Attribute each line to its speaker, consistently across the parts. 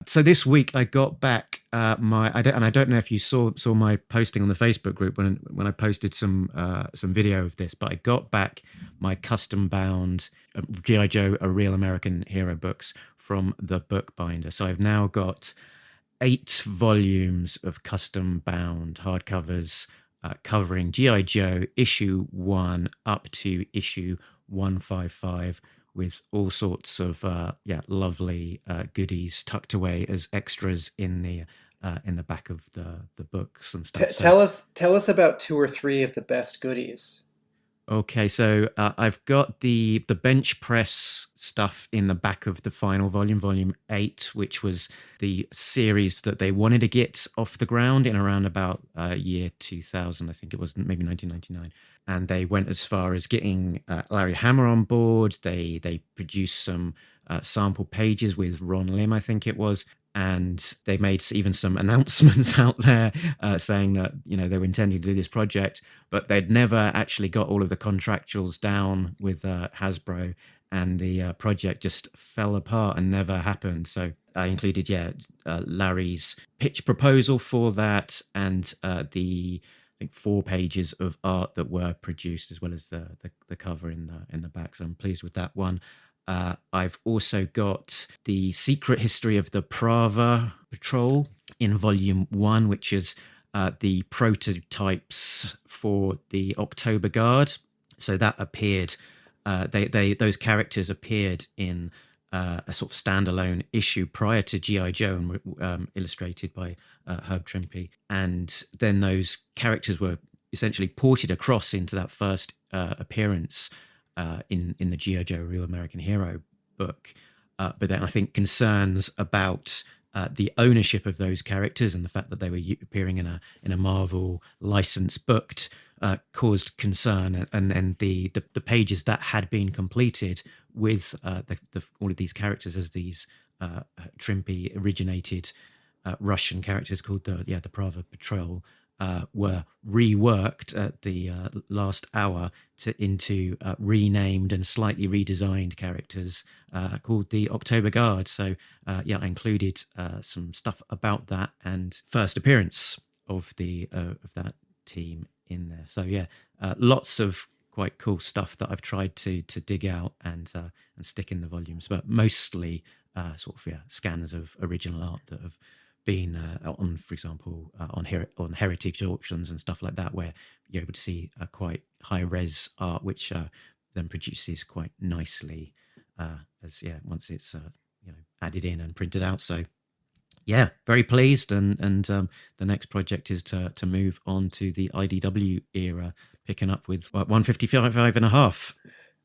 Speaker 1: So this week I got back I don't know if you saw my posting on the Facebook group when I posted some video of this, but I got back my custom bound GI Joe: A Real American Hero books from the bookbinder. So I've now got 8 volumes of custom bound hardcovers covering GI Joe issue 1 up to issue 155, with all sorts of lovely goodies tucked away as extras in the back of the books and stuff. So
Speaker 2: Tell us about two or three of the best goodies.
Speaker 1: okay, so I've got the bench press stuff in the back of the final volume, volume 8, which was the series that they wanted to get off the ground in around about year 2000. I think it was maybe 1999. And they went as far as getting Larry Hammer on board. They produced some sample pages with Ron Lim, I think it was, and they made even some announcements out there saying that they were intending to do this project, but they'd never actually got all of the contractuals down with Hasbro, and the project just fell apart and never happened. So I included Larry's pitch proposal for that, and the I think 4 pages of art that were produced, as well as the cover in the back. So I'm pleased with that one. I've also got the Secret History of the Prava Patrol in Volume 1, which is the prototypes for the October Guard. So that appeared. Those characters appeared in a sort of standalone issue prior to GI Joe, and were illustrated by Herb Trimpe. And then those characters were essentially ported across into that first appearance in the GI Joe: Real American Hero book. But then I think concerns about the ownership of those characters and the fact that they were appearing in a Marvel license booked caused concern. And then the pages that had been completed with all of these characters as these Trimpe originated Russian characters called the Prava Patrol were reworked at the last hour into renamed and slightly redesigned characters called the October Guard. So I included some stuff about that and first appearance of that team in there. So lots of quite cool stuff that I've tried to dig out and stick in the volumes, but mostly scans of original art that have been on, for example, on heritage auctions and stuff like that, where you're able to see quite high res art, which then produces quite nicely once it's added in and printed out. So very pleased, and the next project is to move on to the IDW era, picking up with 155 and a half.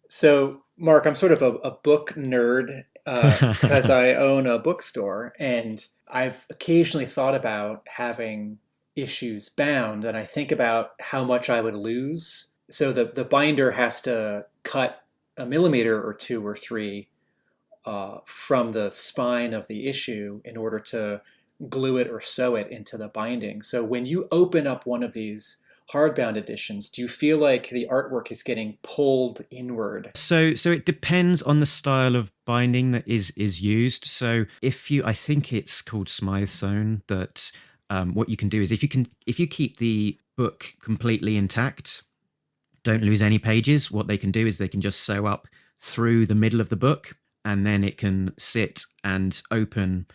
Speaker 2: So, Mark, I'm sort of a book nerd because I own a bookstore, and I've occasionally thought about having issues bound, and I think about how much I would lose. So the binder has to cut a millimeter or two or three from the spine of the issue in order to glue it or sew it into the binding. So when you open up one of these hardbound editions, do you feel like the artwork is getting pulled inward?
Speaker 1: So it depends on the style of binding that is used. So I think it's called Smythe Zone. That what you can do is if you keep the book completely intact, don't lose any pages. What they can do is they can just sew up through the middle of the book, and then it can sit and open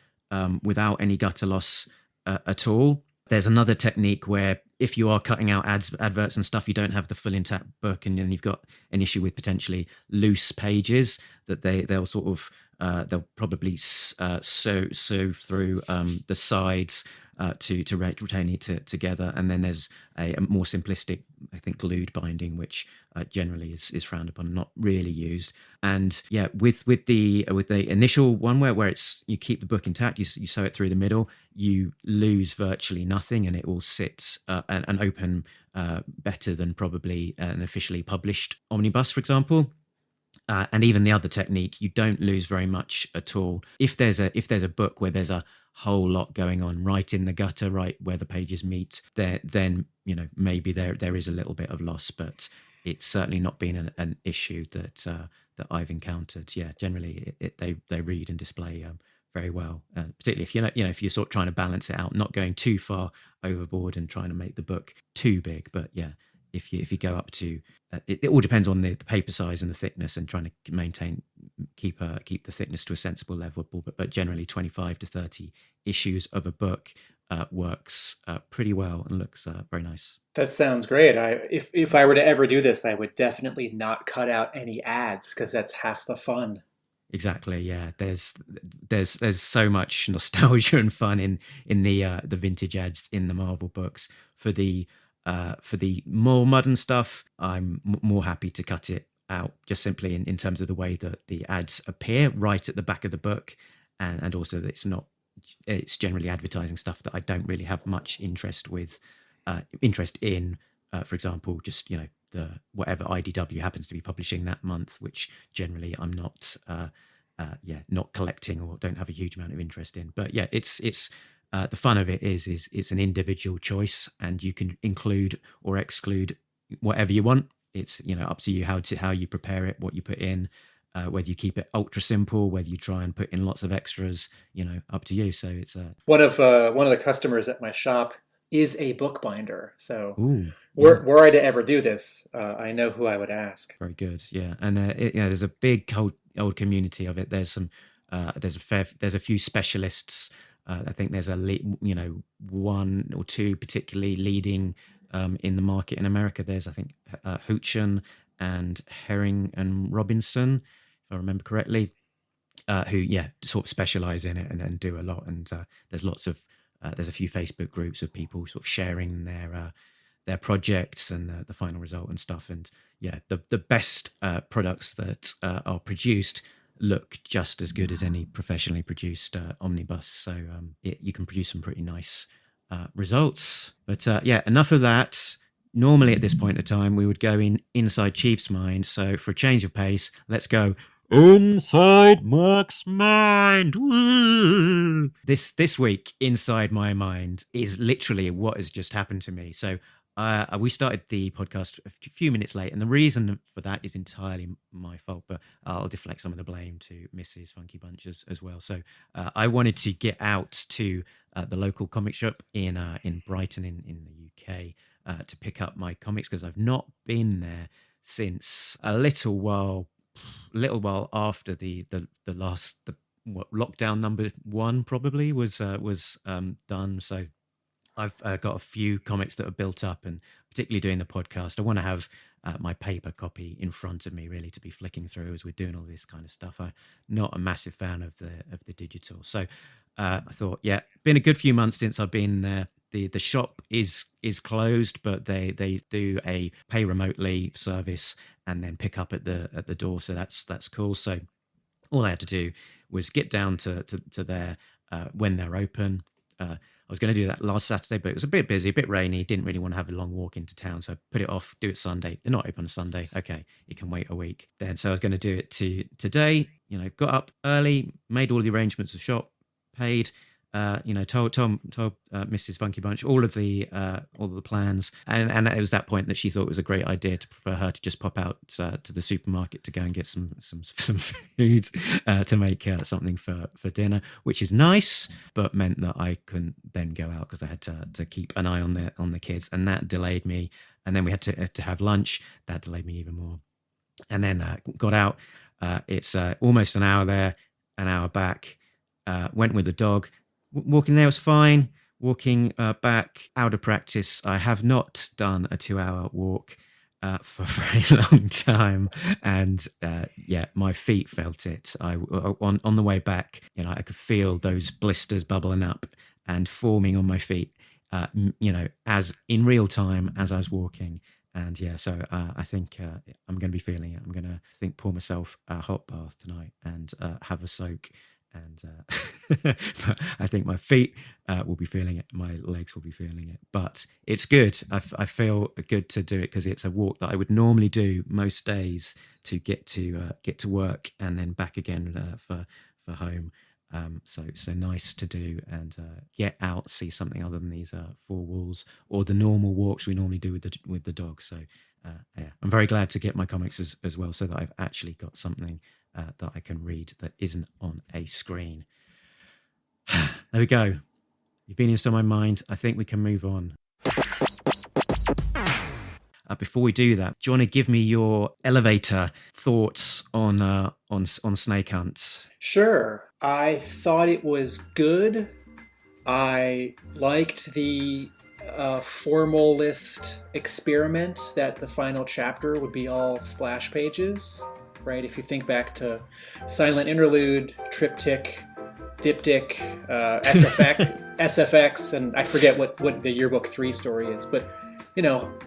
Speaker 1: without any gutter loss at all. There's another technique where if you are cutting out adverts and stuff, you don't have the full intact book, and then you've got an issue with potentially loose pages that they'll probably sew through the sides to retain it together. And then there's a more simplistic, I think, glued binding, which generally is frowned upon, not really used. And with the initial one where it's you keep the book intact, you sew it through the middle, you lose virtually nothing, and it all sits and open better than probably an officially published omnibus, for example. And even the other technique, you don't lose very much at all. If there's a book where there's a whole lot going on right in the gutter, right where the pages meet, then maybe there is a little bit of loss, but it's certainly not been an issue that I've encountered. Generally they read and display very well. Particularly if if you're sort of trying to balance it out, not going too far overboard and trying to make the book too big. But yeah, if you go up to it all depends on the paper size and the thickness, and trying to keep the thickness to a sensible level. But generally, 25 to 30 issues of a book works pretty well and looks very nice.
Speaker 2: That sounds great. If I were to ever do this, I would definitely not cut out any ads because that's half the fun.
Speaker 1: Exactly. Yeah. There's so much nostalgia and fun in the vintage ads in the Marvel books. For the more modern stuff, I'm more happy to cut it out, just simply in terms of the way that the ads appear right at the back of the book, and also that it's generally advertising stuff that I don't really have much interest in. For example, just the whatever IDW happens to be publishing that month, which generally I'm not not collecting or don't have a huge amount of interest in. But yeah, it's the fun of it is it's an individual choice, and you can include or exclude whatever you want. It's up to you how you prepare it, what you put in, whether you keep it ultra simple, whether you try and put in lots of extras. Up to you. So it's
Speaker 2: One of the customers at my shop is a bookbinder, so
Speaker 1: ooh, yeah.
Speaker 2: were I to ever do this, I know who I would ask.
Speaker 1: Very good, yeah, and there's a big old community of it. There's a few specialists. I think there's one or two particularly leading in the market in America. There's I think Hoochan and Herring and Robinson, if I remember correctly, who sort of specialize in it and do a lot. And there's a few Facebook groups of people sort of sharing their projects and the final result and stuff. And yeah, the best products that are produced look just as good as any professionally produced omnibus. So you can produce some pretty nice results. But yeah, enough of that. Normally at this point of time, we would go inside Chief's mind. So for a change of pace, let's go inside Mark's mind. Woo! This week, inside my mind is literally what has just happened to me. So we started the podcast a few minutes late, and the reason for that is entirely my fault. But I'll deflect some of the blame to Mrs. Funky Bunch as well. So I wanted to get out to the local comic shop in Brighton in the UK to pick up my comics, because I've not been there since a little while after the last what lockdown number one probably was done. So I've got a few comics that are built up, and particularly doing the podcast, I want to have my paper copy in front of me, really, to be flicking through as we're doing all this kind of stuff. I'm not a massive fan of the digital, so I thought, yeah, been a good few months since I've been there. The shop is closed, but they do a pay remotely service and then pick up at the door, so that's cool. So all I had to do was get down to there when they're open. I was going to do that last Saturday, but it was a bit busy, a bit rainy. Didn't really want to have a long walk into town, so I put it off. Do it Sunday. They're not open on Sunday. Okay, it can wait a week. Then, so I was going to do it today. Got up early, made all the arrangements with the shop, paid. Told Mrs. Funky Bunch all of the plans, and it was that point that she thought it was a great idea for her to just pop out to the supermarket to go and get some food to make something for dinner, which is nice, but meant that I couldn't then go out because I had to keep an eye on the kids, and that delayed me. And then we had to have lunch. That delayed me even more. And then got out. It's almost an hour there, an hour back. Went with the dog. Walking there was fine. Walking back, out of practice. I have not done a 2-hour walk for a very long time, and my feet felt it. On the way back, I could feel those blisters bubbling up and forming on my feet. As in real time as I was walking. And so I think I'm going to be feeling it. I'm going to pour myself a hot bath tonight and have a soak. And but I think my feet will be feeling it, my legs will be feeling it, but it's good. I feel good to do it because it's a walk that I would normally do most days to get to work and then back again for home. So nice to do and get out, see something other than these four walls or the normal walks we normally do with the dog. So I'm very glad to get my comics as well, so that I've actually got something that I can read that isn't on a screen. There we go. You've been inside my mind. I think we can move on. Before we do that, do you want to give me your elevator thoughts on Snake Hunt?
Speaker 2: Sure. I thought it was good. I liked the formalist experiment that the final chapter would be all splash pages, right? If you think back to Silent Interlude, Triptych, Diptych, SFX, and I forget what the Yearbook 3 story is, but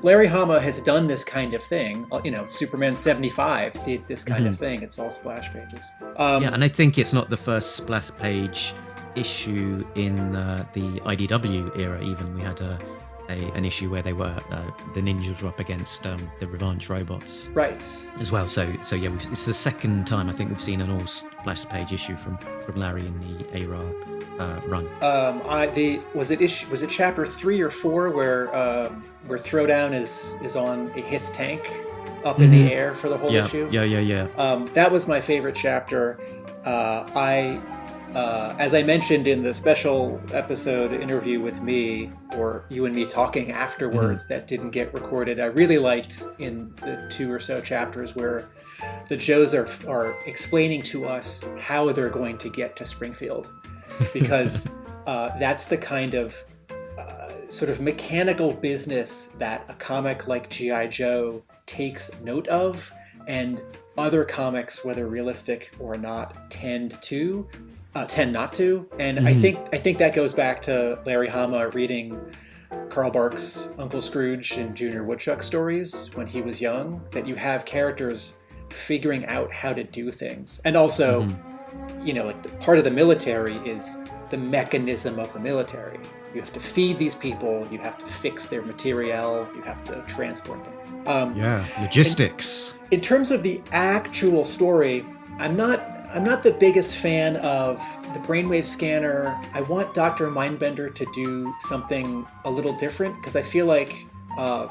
Speaker 2: Larry Hama has done this kind of thing. Superman 75 did this kind of thing. It's all splash pages.
Speaker 1: Yeah, and I think it's not the first splash page issue in the IDW era. Even we had an issue where they were the ninjas were up against the Revanche robots,
Speaker 2: right?
Speaker 1: As well. So yeah, it's the second time I think we've seen an all splash page issue from Larry in the ARAH run.
Speaker 2: Was it chapter 3 or 4 where Throwdown is on a Hiss tank up in the air for the whole issue?
Speaker 1: Yeah.
Speaker 2: That was my favorite chapter. As I mentioned in the special episode interview with me, or you and me talking afterwards, that didn't get recorded, I really liked in the 2 or so chapters where the Joes are explaining to us how they're going to get to Springfield, because that's the kind of sort of mechanical business that a comic like G.I. Joe takes note of, and other comics, whether realistic or not, tend not to. And I think that goes back to Larry Hama reading Carl Barks' Uncle Scrooge and Junior Woodchuck stories when he was young, that you have characters figuring out how to do things. And also, part of the military is the mechanism of the military. You have to feed these people, you have to fix their materiel, you have to transport them.
Speaker 1: Logistics.
Speaker 2: In terms of the actual story, I'm not the biggest fan of the brainwave scanner. I want Dr. Mindbender to do something a little different, because I feel like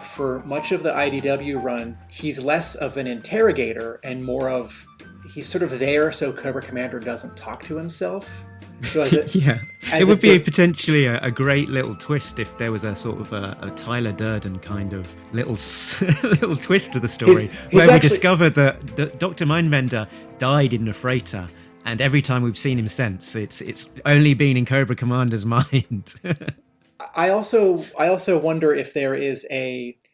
Speaker 2: for much of the IDW run, he's less of an interrogator and more of, he's sort of there so Cobra Commander doesn't talk to himself. So
Speaker 1: it would be potentially a great little twist if there was a sort of a Tyler Durden kind of little twist to the story, where we discover that Dr. Mindbender died in the freighter, and every time we've seen him since, it's only been in Cobra Commander's mind.
Speaker 2: I also wonder if there is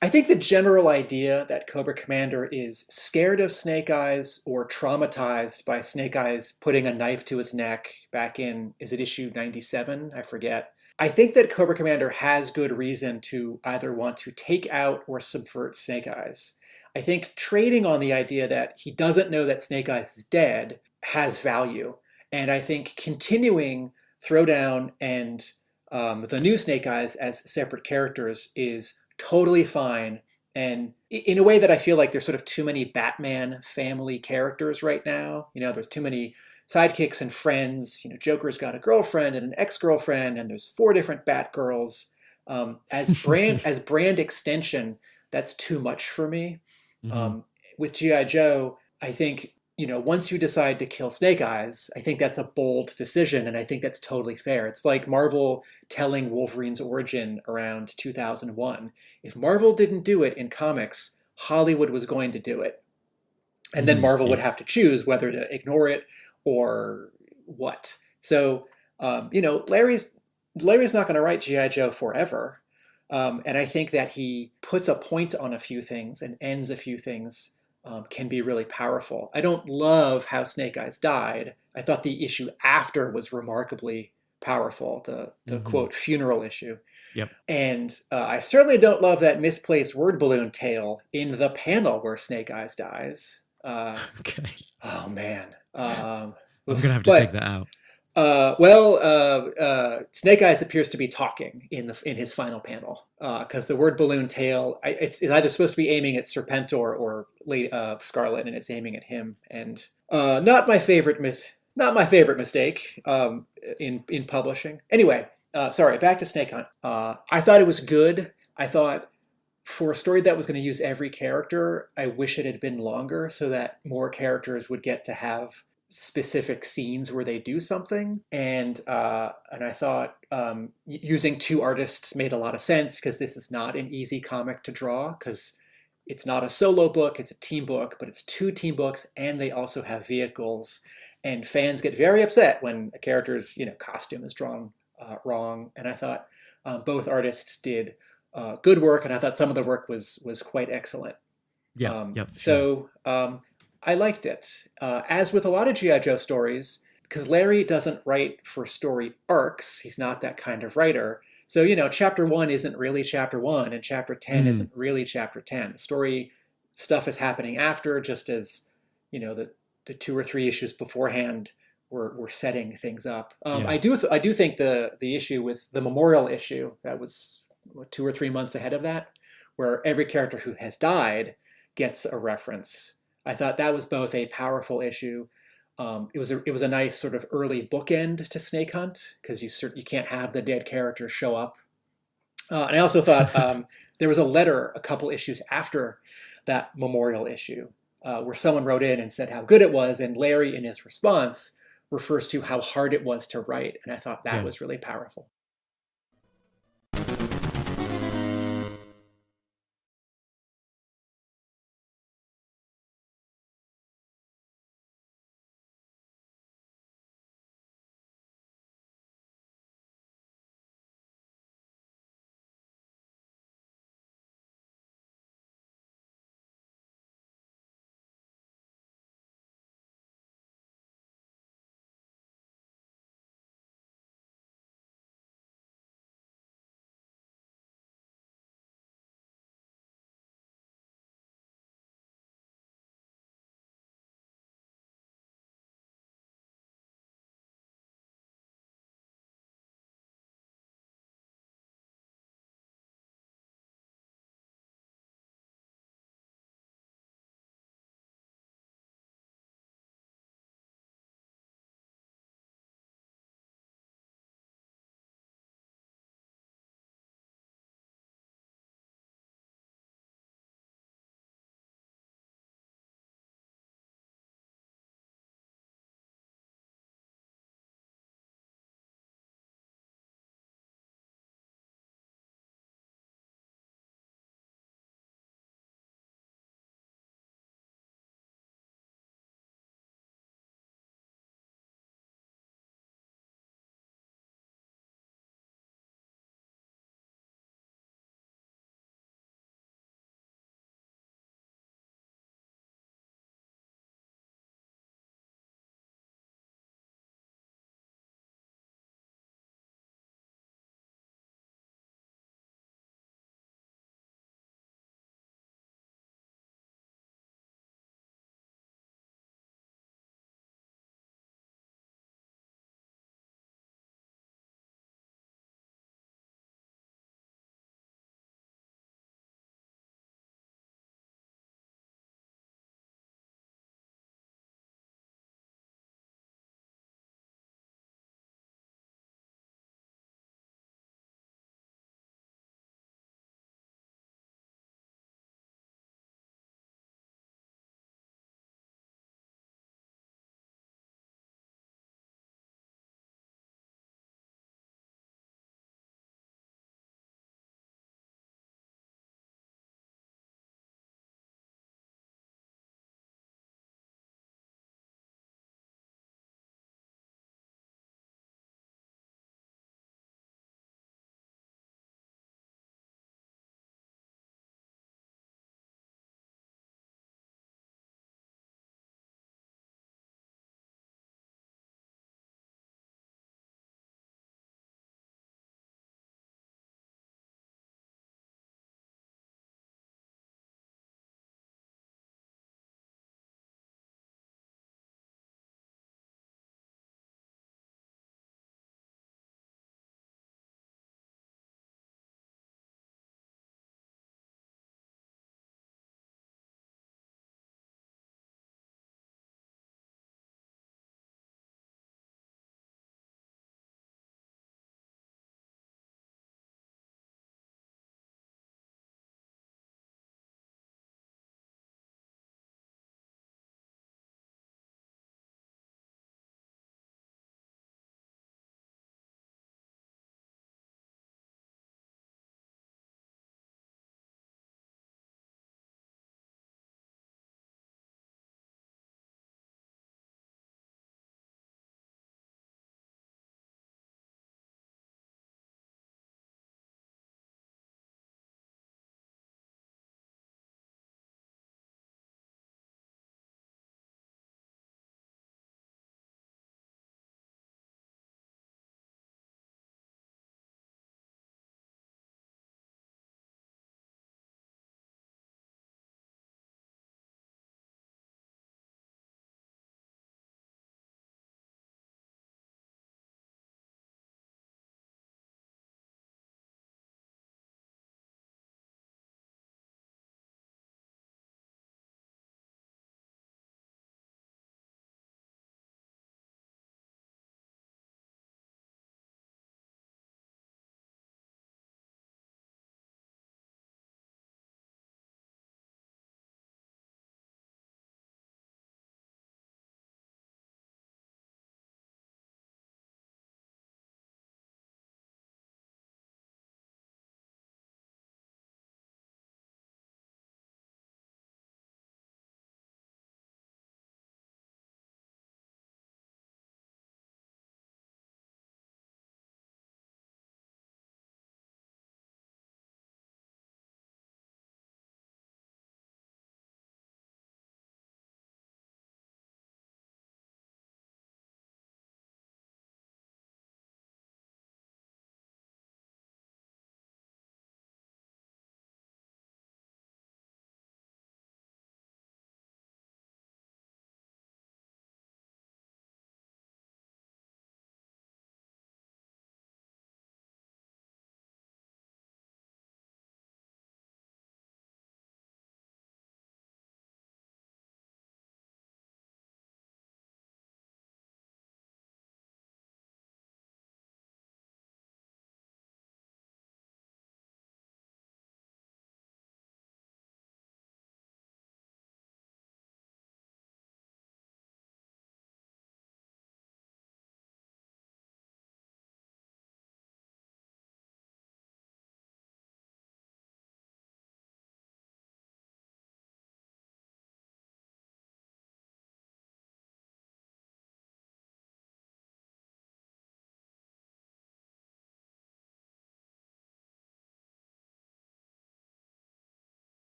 Speaker 2: I think the general idea that Cobra Commander is scared of Snake Eyes or traumatized by Snake Eyes putting a knife to his neck back in, is it issue 97? I forget. I think that Cobra Commander has good reason to either want to take out or subvert Snake Eyes. I think trading on the idea that he doesn't know that Snake Eyes is dead has value. And I think continuing Throwdown and the new Snake Eyes as separate characters is totally fine, and in a way that I feel like there's sort of too many Batman family characters right now. There's too many sidekicks and friends. Joker's got a girlfriend and an ex-girlfriend, and there's 4 different Batgirls. As brand extension, that's too much for me. With G.I. Joe, I think once you decide to kill Snake Eyes, I think that's a bold decision, and I think that's totally fair. It's like Marvel telling Wolverine's origin around 2001. If Marvel didn't do it in comics, Hollywood was going to do it. And then Marvel would have to choose whether to ignore it or what. So, Larry's not going to write G.I. Joe forever. And I think that he puts a point on a few things and ends a few things can be really powerful. I don't love how Snake Eyes died. I thought the issue after was remarkably powerful, the quote funeral issue.
Speaker 1: Yep.
Speaker 2: And I certainly don't love that misplaced word balloon tale in the panel where Snake Eyes dies.
Speaker 1: Okay.
Speaker 2: Oh man.
Speaker 1: I'm gonna have to take that out.
Speaker 2: Snake Eyes appears to be talking in his final panel, because the word balloon tail, it's either supposed to be aiming at Serpentor or Scarlet, and it's aiming at him. And not my favorite mistake in publishing. Anyway, sorry. Back to Snake Hunt. I thought it was good. I thought for a story that was going to use every character, I wish it had been longer so that more characters would get to have specific scenes where they do something, and I thought using two artists made a lot of sense because this is not an easy comic to draw because it's not a solo book, it's a team book, but it's two team books and they also have vehicles. And fans get very upset when a character's costume is drawn wrong. And I thought both artists did good work, and I thought some of the work was quite excellent.
Speaker 1: Yeah, yeah, sure.
Speaker 2: So I liked it. As with a lot of G.I. Joe stories, because Larry doesn't write for story arcs, he's not that kind of writer. So, chapter one isn't really chapter one, and chapter 10
Speaker 1: Mm,
Speaker 2: isn't really chapter 10. The story stuff is happening after, just as, the two or three issues beforehand were setting things up.
Speaker 1: yeah,
Speaker 2: I do think the issue with the memorial issue that was 2 or 3 months ahead of that, where every character who has died gets a reference. I thought that was both a powerful issue. It was a nice sort of early bookend to Snake Hunt because you can't have the dead character show up. And I also thought there was a letter a couple issues after that memorial issue where someone wrote in and said how good it was, and Larry in his response refers to how hard it was to write, and I thought that
Speaker 1: yeah.
Speaker 2: was really powerful.